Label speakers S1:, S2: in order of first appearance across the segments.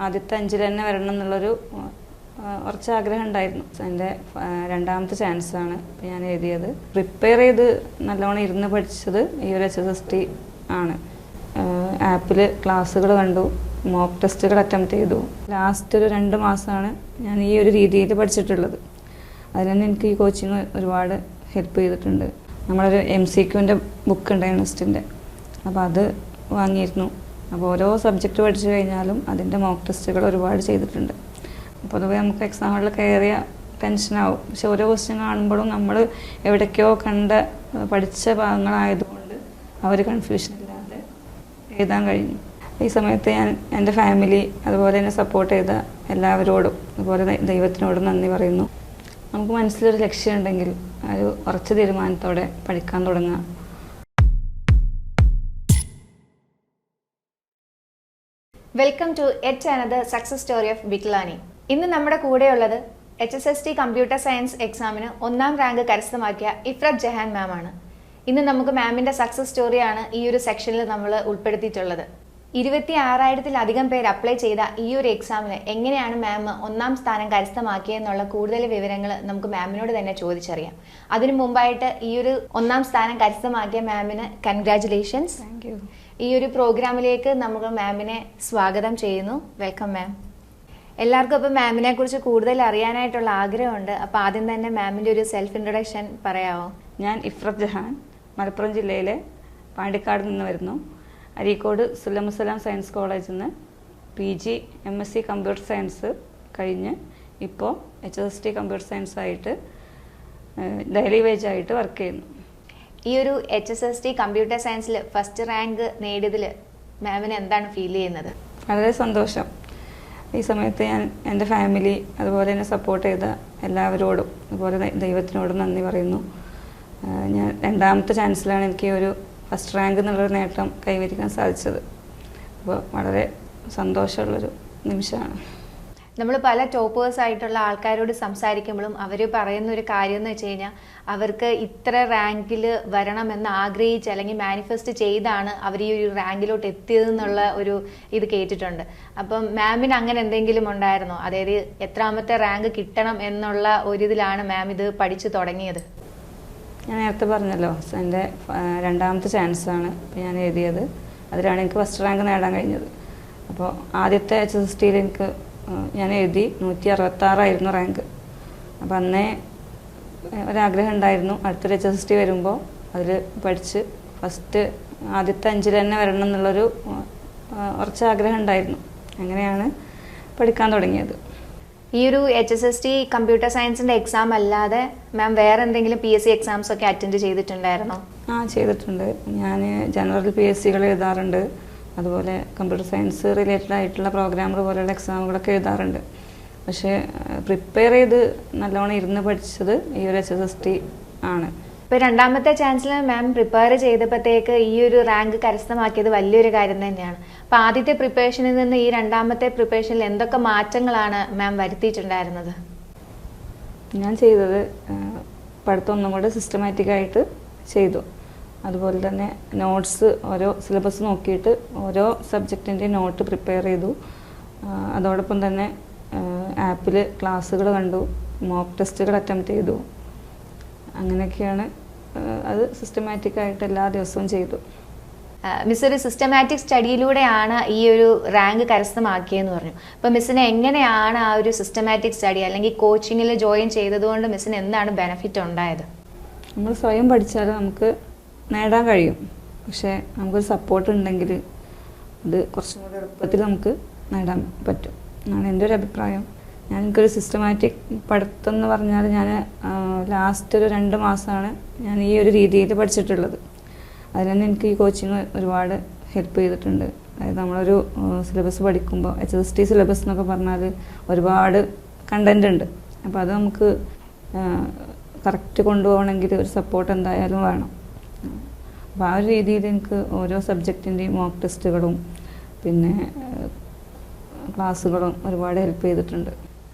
S1: ആദ്യത്തെ 5 തന്നെ വരണം എന്നുള്ളൊരു കുറച്ച് ആഗ്രഹം ഉണ്ടായിരുന്നു. എൻ്റെ രണ്ടാമത്തെ ചാൻസാണ് ഞാൻ എഴുതിയത്. പ്രിപ്പയർ ചെയ്ത് നല്ലോണം ഇരുന്ന് പഠിച്ചത് ഈ ഒരു HSST ആണ്. ആപ്പിൽ ക്ലാസ്സുകൾ കണ്ടു, മോക്ക് ടെസ്റ്റുകൾ അറ്റംപ്റ്റ് ചെയ്തു. ലാസ്റ്റ് ഒരു 2 മാസമാണ് ഞാൻ ഈ ഒരു രീതിയിൽ പഠിച്ചിട്ടുള്ളത്. അതിൽ തന്നെ എനിക്ക് ഈ കോച്ചിങ് ഒരുപാട് ഹെൽപ്പ് ചെയ്തിട്ടുണ്ട്. നമ്മളൊരു MCQൻ്റെ ബുക്ക് ഉണ്ട് യൂണിവേഴ്സിറ്റിൻ്റെ, അപ്പോൾ അത് വാങ്ങിയിരുന്നു. അപ്പോൾ ഓരോ സബ്ജക്റ്റ് പഠിച്ചു കഴിഞ്ഞാലും അതിൻ്റെ മോക്ക് ടെസ്റ്റുകൾ ഒരുപാട് ചെയ്തിട്ടുണ്ട്. പൊതുവെ നമുക്ക് എക്സാമുകളിൽ കയറിയ ടെൻഷനാവും, പക്ഷെ ഓരോ ക്വസ്റ്റ്യൻ കാണുമ്പോഴും നമ്മൾ എവിടേക്കോ പഠിച്ച ഭാഗങ്ങളായതുകൊണ്ട് അവർ കൺഫ്യൂഷൻ ഇല്ലാതെ എഴുതാൻ കഴിഞ്ഞു. ഈ സമയത്ത് ഞാൻ എൻ്റെ ഫാമിലി അതുപോലെ എന്നെ സപ്പോർട്ട് ചെയ്ത എല്ലാവരോടും അതുപോലെ ദൈവത്തിനോടും നന്ദി പറയുന്നു. നമുക്ക് മനസ്സിലൊരു ലക്ഷ്യം ഉണ്ടെങ്കിൽ ഒരു ഉറച്ച തീരുമാനത്തോടെ പഠിക്കാൻ തുടങ്ങുക.
S2: Welcome to yet another success story of Big Learning. ഇന്ന് നമ്മുടെ കൂടെയുള്ളത് HSST കമ്പ്യൂട്ടർ സയൻസ് എക്സാമിന് 1ാം റാങ്ക് കരസ്ഥമാക്കിയ ഇഫ്രത്ത് ജഹാൻ മാം ആണ്. ഇന്ന് നമുക്ക് മാമിന്റെ സക്സസ് സ്റ്റോറിയാണ് ഈ ഒരു സെക്ഷനിൽ നമ്മൾ ഉൾപ്പെടുത്തിയിട്ടുള്ളത്. 26,000-ലധികം പേര് അപ്ലൈ ചെയ്ത ഈ ഒരു എക്സാമിന് എങ്ങനെയാണ് മാം 1ാം സ്ഥാനം കരസ്ഥമാക്കിയെന്നുള്ള കൂടുതൽ വിവരങ്ങൾ നമുക്ക് മാമിനോട് തന്നെ ചോദിച്ചറിയാം. അതിനു മുമ്പായിട്ട് ഈ ഒരു 1ാം സ്ഥാനം കരസ്ഥമാക്കിയ മാമിന് കൺഗ്രാറ്റുലേഷൻസ്.
S1: Thank you.
S2: ഈ ഒരു പ്രോഗ്രാമിലേക്ക് നമുക്ക് മാമിനെ സ്വാഗതം ചെയ്യുന്നു. വെൽക്കം മാം. എല്ലാവർക്കും ഇപ്പോൾ മാമിനെ കുറിച്ച് കൂടുതൽ അറിയാനായിട്ടുള്ള ആഗ്രഹമുണ്ട്. അപ്പോൾ ആദ്യം തന്നെ മാമിൻ്റെ ഒരു സെൽഫ് ഇൻട്രൊഡക്ഷൻ പറയാമോ?
S1: ഞാൻ ഇഫ്രത്ത് ജഹാൻ, മലപ്പുറം ജില്ലയിലെ പാണ്ടിക്കാട് നിന്ന് വരുന്നു. അരീക്കോട് സുല്ലമുസലാം സയൻസ് കോളേജിൽ നിന്ന് PG MSc കമ്പ്യൂട്ടർ സയൻസ് കഴിഞ്ഞ് ഇപ്പോൾ HSST കമ്പ്യൂട്ടർ സയൻസ് ആയിട്ട് ഡെയിലി വേജ് ആയിട്ട് വർക്ക് ചെയ്യുന്നു.
S2: ഈ ഒരു HSST കമ്പ്യൂട്ടർ സയൻസിൽ ഫസ്റ്റ് റാങ്ക് നേടിയതിൽ മാമിന് എന്താണ് ഫീൽ ചെയ്യുന്നത്?
S1: വളരെ സന്തോഷം. ഈ സമയത്ത് ഞാൻ എൻ്റെ ഫാമിലി അതുപോലെ എന്നെ സപ്പോർട്ട് ചെയ്ത എല്ലാവരോടും അതുപോലെ ദൈവത്തിനോടും നന്ദി പറയുന്നു. ഞാൻ 2ാമത്തെ ചാൻസിലാണ് എനിക്ക് ഒരു ഫസ്റ്റ് റാങ്ക് എന്നുള്ളൊരു നേട്ടം കൈവരിക്കാൻ സാധിച്ചത്. അപ്പോൾ വളരെ സന്തോഷമുള്ളൊരു നിമിഷമാണ്.
S2: നമ്മൾ പല ടോപ്പേഴ്സ് ആയിട്ടുള്ള ആൾക്കാരോട് സംസാരിക്കുമ്പോഴും അവർ പറയുന്ന ഒരു കാര്യം എന്ന് വെച്ച് കഴിഞ്ഞാൽ അവർക്ക് ഇത്ര റാങ്കിൽ വരണമെന്ന് ആഗ്രഹിച്ച് അല്ലെങ്കിൽ മാനിഫെസ്റ്റ് ചെയ്താണ് അവർ ഈ ഒരു റാങ്കിലോട്ട് എത്തിയതെന്നുള്ള ഒരു ഇത് കേട്ടിട്ടുണ്ട്. അപ്പം മാമിന് അങ്ങനെ എന്തെങ്കിലും ഉണ്ടായിരുന്നോ? അതായത് എത്രാമത്തെ റാങ്ക് കിട്ടണം എന്നുള്ള ഒരിതിലാണ് മാം ഇത് പഠിച്ചു തുടങ്ങിയത്?
S1: ഞാൻ നേരത്തെ പറഞ്ഞല്ലോ, എൻ്റെ 2ാമത്തെ ചാൻസാണ് ഞാൻ എഴുതിയത്. അതിലാണ് എനിക്ക് ഫസ്റ്റ് റാങ്ക് നേടാൻ കഴിഞ്ഞത്. അപ്പോൾ ആദ്യത്തെ HSSTയിൽ എനിക്ക് ഞാൻ എഴുതി 166 റാങ്ക്. അപ്പോൾ അന്നേ ഒരാഗ്രഹം ഉണ്ടായിരുന്നു അടുത്തൊരു HSST വരുമ്പോൾ അതിൽ പഠിച്ച് ആദ്യത്തെ 5 തന്നെ വരണം എന്നുള്ളൊരു കുറച്ച് ആഗ്രഹം ഉണ്ടായിരുന്നു. അങ്ങനെയാണ് പഠിക്കാൻ തുടങ്ങിയത്.
S2: ഈ ഒരു HSST കമ്പ്യൂട്ടർ സയൻസിൻ്റെ എക്സാം അല്ലാതെ മാം വേറെ എന്തെങ്കിലും PSC എക്സാംസ് ഒക്കെ അറ്റൻഡ് ചെയ്തിട്ടുണ്ടായിരുന്നോ?
S1: ചെയ്തിട്ടുണ്ട്. ഞാൻ ജനറൽ PSCകൾ എഴുതാറുണ്ട്. അതുപോലെ കമ്പ്യൂട്ടർ സയൻസ് റിലേറ്റഡ് ആയിട്ടുള്ള പ്രോഗ്രാമർ പോലെയുള്ള എക്സാമുകളൊക്കെ എഴുതാറുണ്ട്. പക്ഷേ പ്രിപ്പയർ ചെയ്ത് നല്ലോണം ഇരുന്ന് പഠിച്ചത് ഈ ഒരു HSST ആണ്.
S2: ഇപ്പോൾ 2ാമത്തെ ചാൻസിൽ മാം പ്രിപ്പയർ ചെയ്തപ്പോഴത്തേക്ക് ഈ ഒരു റാങ്ക് കരസ്ഥമാക്കിയത് വലിയൊരു കാര്യം തന്നെയാണ്. അപ്പോൾ ആദ്യത്തെ പ്രിപ്പറേഷനിൽ നിന്ന് ഈ 2ാമത്തെ പ്രിപ്പറേഷനിൽ എന്തൊക്കെ മാറ്റങ്ങളാണ് മാം വരുത്തിയിട്ടുണ്ടായിരുന്നത്?
S1: ഞാൻ ചെയ്തത് പഠിത്തം ഒന്നും കൂടെ സിസ്റ്റമാറ്റിക്കായിട്ട് ചെയ്തു. അതുപോലെ തന്നെ നോട്ട്സ് ഓരോ സിലബസ് നോക്കിയിട്ട് ഓരോ സബ്ജക്റ്റിൻ്റെ നോട്ട് പ്രിപ്പയർ ചെയ്തു. അതോടൊപ്പം തന്നെ ആപ്പിൽ ക്ലാസ്സുകൾ കണ്ടു, മോക്ക് ടെസ്റ്റുകൾ അറ്റംപ്റ്റ് ചെയ്തു. അങ്ങനെയൊക്കെയാണ് അത് സിസ്റ്റമാറ്റിക്കായിട്ട് എല്ലാ ദിവസവും ചെയ്തു.
S2: മിസ് ഒരു സിസ്റ്റമാറ്റിക് സ്റ്റഡിയിലൂടെയാണ് ഈ ഒരു റാങ്ക് കരസ്ഥമാക്കിയെന്ന് പറഞ്ഞു. അപ്പോൾ മിസ്സിന് എങ്ങനെയാണ് ആ ഒരു സിസ്റ്റമാറ്റിക് സ്റ്റഡി അല്ലെങ്കിൽ കോച്ചിങ്ങിൽ ജോയിൻ ചെയ്തതുകൊണ്ട് മിസ്സിന് എന്താണ് ബെനിഫിറ്റ് ഉണ്ടായത്?
S1: നമ്മൾ സ്വയം പഠിച്ചാൽ നമുക്ക് നേടാൻ കഴിയും. പക്ഷേ നമുക്കൊരു സപ്പോർട്ട് ഉണ്ടെങ്കിൽ അത് കുറച്ചും കൂടി എളുപ്പത്തിൽ നമുക്ക് നേടാൻ പറ്റും എന്നാണ് എൻ്റെ ഒരു അഭിപ്രായം. എനിക്കൊരു സിസ്റ്റമാറ്റിക് പഠിത്തം എന്ന് പറഞ്ഞാൽ ഞാൻ ലാസ്റ്റ് ഒരു 2 മാസമാണ് ഞാൻ ഈ ഒരു രീതിയിൽ പഠിച്ചിട്ടുള്ളത്. അതിൽ തന്നെ എനിക്ക് ഈ കോച്ചിങ് ഒരുപാട് ഹെൽപ്പ് ചെയ്തിട്ടുണ്ട്. അതായത് നമ്മളൊരു സിലബസ് പഠിക്കുമ്പോൾ HSST സിലബസ് എന്നൊക്കെ പറഞ്ഞാൽ ഒരുപാട് കണ്ടൻ്റ് ഉണ്ട്. അപ്പോൾ അത് നമുക്ക് കറക്റ്റ് കൊണ്ടുപോകണമെങ്കിൽ ഒരു സപ്പോർട്ട് എന്തായാലും വേണം. അപ്പോൾ ആ ഒരു രീതിയിൽ എനിക്ക് ഓരോ സബ്ജക്റ്റിൻ്റെയും മോക്ക് ടെസ്റ്റുകളും പിന്നെ ക്ലാസ്സുകളും ഒരുപാട് ഹെൽപ്പ് ചെയ്തിട്ടുണ്ട്.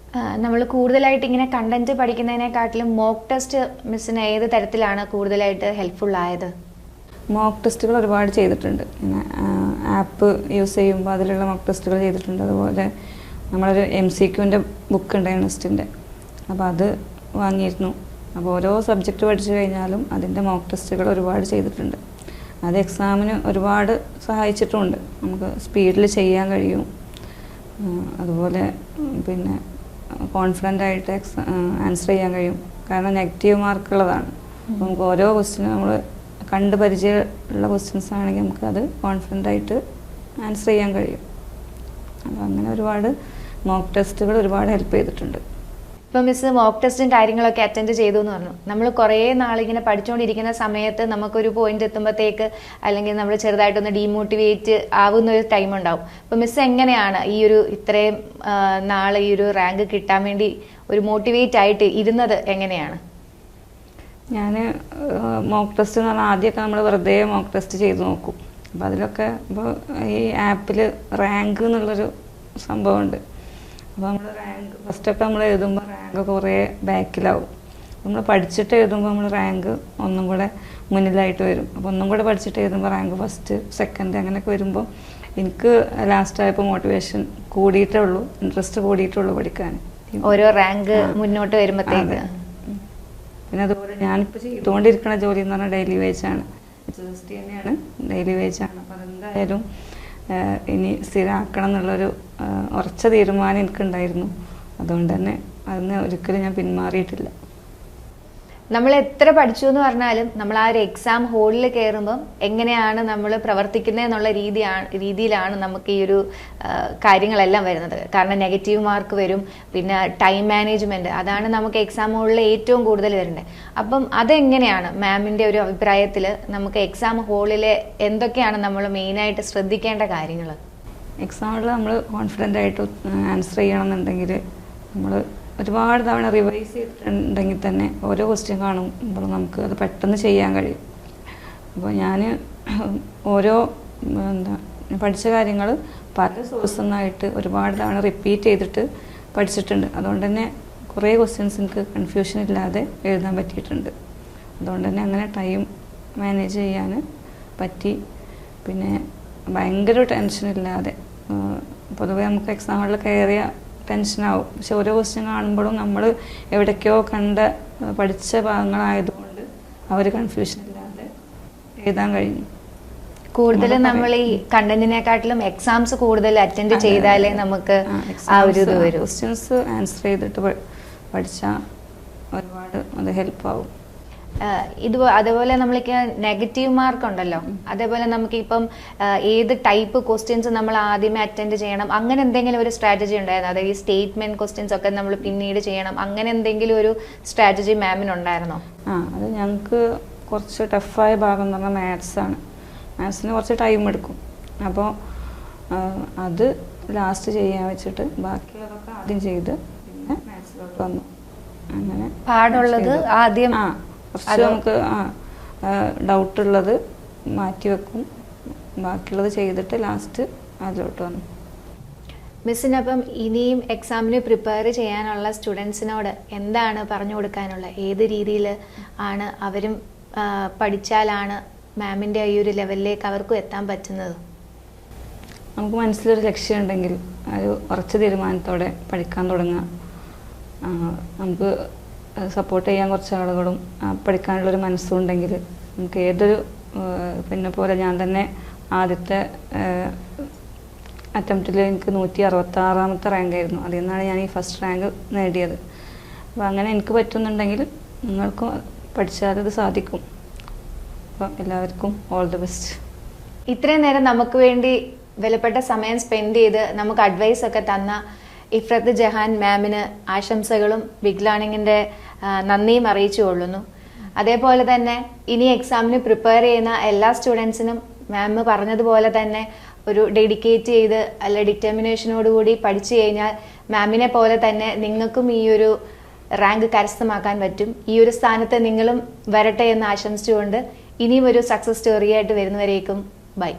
S2: നമ്മൾ കൂടുതലായിട്ട് ഇങ്ങനെ കണ്ടന്റ് പഠിക്കുന്നതിനെക്കാട്ടിലും മോക്ക് ടെസ്റ്റ് മിസ്സിന് ഏത് തരത്തിലാണ് കൂടുതലായിട്ട് ഹെൽപ്ഫുൾ ആയത്?
S1: മോക്ക് ടെസ്റ്റുകൾ ഒരുപാട് ചെയ്തിട്ടുണ്ട്. പിന്നെ ആപ്പ് യൂസ് ചെയ്യുമ്പോൾ അതിലുള്ള മോക്ക് ടെസ്റ്റുകൾ ചെയ്തിട്ടുണ്ട്. അതുപോലെ നമ്മളൊരു MCQൻ്റെ ബുക്ക് ഉണ്ടായിരുന്നു ടെസ്റ്റിൻ്റെ, അപ്പോൾ അത് വാങ്ങിയിരുന്നു. അപ്പോൾ ഓരോ സബ്ജക്റ്റ് പഠിച്ചു കഴിഞ്ഞാലും അതിൻ്റെ മോക്ക് ടെസ്റ്റുകൾ ഒരുപാട് ചെയ്തിട്ടുണ്ട്. അത് എക്സാമിന് ഒരുപാട് സഹായിച്ചിട്ടുമുണ്ട്. നമുക്ക് സ്പീഡിൽ ചെയ്യാൻ കഴിയും. അതുപോലെ പിന്നെ കോൺഫിഡൻ്റ് ആയിട്ട് ആൻസർ ചെയ്യാൻ കഴിയും. കാരണം നെഗറ്റീവ് മാർക്കുള്ളതാണ്. അപ്പോൾ നമുക്ക് ഓരോ ക്വസ്റ്റ്യനും നമ്മൾ കണ്ട് പരിചയമുള്ള ക്വസ്റ്റ്യൻസ് ആണെങ്കിൽ നമുക്കത് കോൺഫിഡൻ്റ് ആയിട്ട് ആൻസർ ചെയ്യാൻ കഴിയും. അപ്പോൾ അങ്ങനെ ഒരുപാട് മോക്ക് ടെസ്റ്റുകൾ ഒരുപാട് ഹെൽപ്പ് ചെയ്തിട്ടുണ്ട്.
S2: ഇപ്പം മിസ് മോക്ക് ടെസ്റ്റും കാര്യങ്ങളൊക്കെ അറ്റൻഡ് ചെയ്തു എന്ന് പറഞ്ഞു. നമ്മൾ കുറേ നാളിങ്ങനെ പഠിച്ചുകൊണ്ടിരിക്കുന്ന സമയത്ത് നമുക്കൊരു പോയിന്റ് എത്തുമ്പോഴത്തേക്ക് അല്ലെങ്കിൽ നമ്മൾ ചെറുതായിട്ടൊന്ന് ഡീമോട്ടിവേറ്റ് ആവുന്ന ഒരു ടൈം ഉണ്ടാവും. അപ്പം മിസ് എങ്ങനെയാണ് ഈ ഒരു ഇത്രയും നാളെ ഈ ഒരു റാങ്ക് കിട്ടാൻ വേണ്ടി ഒരു മോട്ടിവേറ്റ് ആയിട്ട് ഇരുന്നത് എങ്ങനെയാണ്?
S1: ഞാൻ മോക്ക് ടെസ്റ്റ് എന്ന് പറഞ്ഞാൽ ആദ്യമൊക്കെ നമ്മൾ വെറുതെ മോക്ക് ടെസ്റ്റ് ചെയ്ത് നോക്കും. അപ്പോൾ അതിലൊക്കെ ഇപ്പോൾ ഈ ആപ്പിൽ റാങ്ക് എന്നുള്ളൊരു സംഭവമുണ്ട്. അപ്പോൾ നമ്മൾ റാങ്ക് ഫസ്റ്റൊക്കെ നമ്മൾ എഴുതുമ്പോൾ റാങ്ക് കുറേ ബാക്കിലാവും. നമ്മൾ പഠിച്ചിട്ട് എഴുതുമ്പോൾ നമ്മൾ റാങ്ക് ഒന്നും കൂടെ മുന്നിലായിട്ട് വരും. അപ്പോൾ ഒന്നും കൂടെ പഠിച്ചിട്ട് എഴുതുമ്പോൾ റാങ്ക് ഫസ്റ്റ്, സെക്കൻഡ് അങ്ങനെയൊക്കെ വരുമ്പോൾ എനിക്ക് ലാസ്റ്റായപ്പോൾ മോട്ടിവേഷൻ കൂടിയിട്ടേ ഉള്ളൂ, ഇൻട്രസ്റ്റ് കൂടിയിട്ടേ ഉള്ളൂ പഠിക്കാൻ.
S2: ഓരോ റാങ്ക് മുന്നോട്ട് വരുമ്പോഴത്തേക്ക്.
S1: പിന്നെ അതുപോലെ ഞാനിപ്പോൾ ചെയ്തുകൊണ്ടിരിക്കുന്ന ജോലി എന്ന് പറഞ്ഞാൽ ഡെയിലി വേജാണ്. HSST തന്നെയാണ്, ഡെയിലി വേജാണ്. അപ്പോൾ അതെന്തായാലും ഇനി സ്ഥിരമാക്കണം എന്നുള്ളൊരു ഉറച്ച തീരുമാനം എനിക്കുണ്ടായിരുന്നു. അതുകൊണ്ട് തന്നെ അതിന് ഒരിക്കലും ഞാൻ പിന്മാറിയിട്ടില്ല.
S2: നമ്മൾ എത്ര പഠിച്ചു എന്ന് പറഞ്ഞാലും നമ്മൾ ആ ഒരു എക്സാം ഹോളിൽ കയറുമ്പം എങ്ങനെയാണ് നമ്മൾ പ്രവർത്തിക്കുന്നത് എന്നുള്ള രീതിയിലാണ് നമുക്ക് ഈ ഒരു കാര്യങ്ങളെല്ലാം വരുന്നത്. കാരണം നെഗറ്റീവ് മാർക്ക് വരും, പിന്നെ ടൈം മാനേജ്മെന്റ്, അതാണ് നമുക്ക് എക്സാം ഹോളിൽ ഏറ്റവും കൂടുതൽ വരേണ്ടത്. അപ്പം അതെങ്ങനെയാണ് മാമിൻ്റെ ഒരു അഭിപ്രായത്തിൽ നമുക്ക് എക്സാം ഹോളിൽ എന്തൊക്കെയാണ് നമ്മൾ മെയിനായിട്ട് ശ്രദ്ധിക്കേണ്ട കാര്യങ്ങൾ?
S1: എക്സാമിൽ നമ്മൾ കോൺഫിഡൻ്റ് ആയിട്ട് ആൻസർ ചെയ്യണമെന്നുണ്ടെങ്കിൽ നമ്മൾ ഒരുപാട് തവണ റിവൈസ് ചെയ്തിട്ടുണ്ടെങ്കിൽ തന്നെ ഓരോ ക്വസ്റ്റ്യൻ കാണുമ്പോൾ നമുക്ക് അത് പെട്ടെന്ന് ചെയ്യാൻ കഴിയും. അപ്പോൾ ഞാൻ ഓരോ പഠിച്ച കാര്യങ്ങൾ പല സോഴ്സിൽ നിന്നായിട്ട് ഒരുപാട് തവണ റിപ്പീറ്റ് ചെയ്തിട്ട് പഠിച്ചിട്ടുണ്ട്. അതുകൊണ്ട് തന്നെ കുറേ ക്വസ്റ്റ്യൻസ് എനിക്ക് കൺഫ്യൂഷൻ ഇല്ലാതെ എഴുതാൻ പറ്റിയിട്ടുണ്ട്. അതുകൊണ്ട് തന്നെ അങ്ങനെ ടൈം മാനേജ് ചെയ്യാൻ പറ്റി. പിന്നെ ഭയങ്കര ടെൻഷനില്ലാതെ, പൊതുവെ നമുക്ക് എക്സാമുകളിൽ കയറിയ ടെൻഷനാവും. പക്ഷെ ഓരോ ക്വസ്റ്റ്യൻ കാണുമ്പോഴും നമ്മൾ എവിടേക്കോ പഠിച്ച ഭാഗങ്ങളായതുകൊണ്ട് അവർ കൺഫ്യൂഷൻ ഇല്ലാതെ എഴുതാൻ കഴിഞ്ഞു.
S2: കൂടുതലും നമ്മൾ ഈ കണ്ടന്റിനെക്കാട്ടിലും എക്സാംസ് കൂടുതൽ അറ്റൻഡ് ചെയ്താലേ നമുക്ക് ആ ഒരു ഇത് വരും.
S1: ക്വസ്റ്റ്യൻസ് ആൻസർ ചെയ്തിട്ട് പഠിച്ചാൽ ഒരുപാട് അത് ഹെൽപ്പാവും.
S2: അതേപോലെ നമ്മൾക്ക് നെഗറ്റീവ് മാർക്ക് ഉണ്ടല്ലോ, അതേപോലെ നമുക്ക് ഇപ്പം ഏത് ടൈപ്പ് ക്വസ്റ്റ്യൻസ് നമ്മൾ ആദ്യമേ അറ്റൻഡ് ചെയ്യണം, അങ്ങനെ എന്തെങ്കിലും ഒരു സ്ട്രാറ്റജി ഉണ്ടായിരുന്നു? അതായത് ഈ സ്റ്റേറ്റ്മെന്റ് ക്വസ്റ്റ്യൻസ് ഒക്കെ നമ്മൾ പിന്നീട് ചെയ്യണം, അങ്ങനെ എന്തെങ്കിലും ഒരു സ്ട്രാറ്റജി മാമിന് ഉണ്ടായിരുന്നോ?
S1: അത് ഞങ്ങൾക്ക് കുറച്ച് ടഫായ ഭാഗം എന്ന് പറഞ്ഞാൽ മാത്സാണ്. മാത്സിന് കുറച്ച് ടൈം എടുക്കും. അപ്പോൾ അത് ലാസ്റ്റ് ചെയ്യാൻ വെച്ചിട്ട് ബാക്കിയുള്ളതൊക്കെ ആദ്യം ചെയ്ത് പിന്നെ മാത്സിലോട്ട് വന്നു. അങ്ങനെ
S2: പാടുള്ളത് ആദ്യം
S1: കുറച്ച് നമുക്ക് ഡൗട്ടുള്ളത് മാറ്റി വെക്കും, ബാക്കിയുള്ളത് ചെയ്തിട്ട് ലാസ്റ്റ് അതിലോട്ട് വന്നു.
S2: മിസ്സിനപ്പം ഇനിയും എക്സാമിന് പ്രിപ്പയർ ചെയ്യാനുള്ള സ്റ്റുഡൻസിനോട് എന്താണ് പറഞ്ഞു കൊടുക്കാനുള്ളത്? ഏത് രീതിയിൽ ആണ് അവരും പഠിച്ചാലാണ് മാമിൻ്റെ ഈ ഒരു ലെവലിലേക്ക് അവർക്കും എത്താൻ പറ്റുന്നത്?
S1: നമുക്ക് മനസ്സിലൊരു ലക്ഷ്യം ഉണ്ടെങ്കിൽ ഒരു ഉറച്ച തീരുമാനത്തോടെ പഠിക്കാൻ തുടങ്ങുക. നമുക്ക് സപ്പോർട്ട് ചെയ്യാൻ കുറച്ച് ആളുകളും പഠിക്കാനുള്ളൊരു മനസ്സും ഉണ്ടെങ്കിൽ നമുക്ക് ഏതൊരു പിന്നെ പോലെ ഞാൻ തന്നെ ആദ്യത്തെ അറ്റംപ്റ്റിൽ എനിക്ക് 166ാമത്തെ റാങ്കായിരുന്നു. അതിൽ നിന്നാണ് ഞാൻ ഈ ഫസ്റ്റ് റാങ്ക് നേടിയത്. അപ്പോൾ അങ്ങനെ എനിക്ക് പറ്റുന്നുണ്ടെങ്കിൽ നിങ്ങൾക്കും പഠിച്ചാൽ അത് സാധിക്കും. അപ്പോൾ എല്ലാവർക്കും ഓൾ ദി ബെസ്റ്റ്.
S2: ഇത്രയും നേരം നമുക്ക് വേണ്ടി വിലപ്പെട്ട സമയം സ്പെൻഡ് ചെയ്ത് നമുക്ക് അഡ്വൈസ് ഒക്കെ തന്ന ഇഫ്രത്ത് ജഹാൻ മാമിന് ആശംസകളും ബിഗ് ലേണിങ്ങിൻ്റെ നന്ദിയും അറിയിച്ചു കൊള്ളുന്നു. അതേപോലെ തന്നെ ഇനി എക്സാമിന് പ്രിപ്പയർ ചെയ്യുന്ന എല്ലാ സ്റ്റുഡൻസിനും മാം പറഞ്ഞതുപോലെ തന്നെ ഒരു ഡെഡിക്കേറ്റ് ചെയ്ത് അല്ല ഡിറ്റർമിനേഷനോടുകൂടി പഠിച്ചു കഴിഞ്ഞാൽ മാമിനെ പോലെ തന്നെ നിങ്ങൾക്കും ഈ ഒരു റാങ്ക് കരസ്ഥമാക്കാൻ പറ്റും. ഈ ഒരു സ്ഥാനത്ത് നിങ്ങളും വരട്ടെ എന്ന് ആശംസിച്ചുകൊണ്ട് ഇനിയും ഒരു സക്സസ് സ്റ്റോറിയായിട്ട് വരുന്നവരേക്കും ബൈ.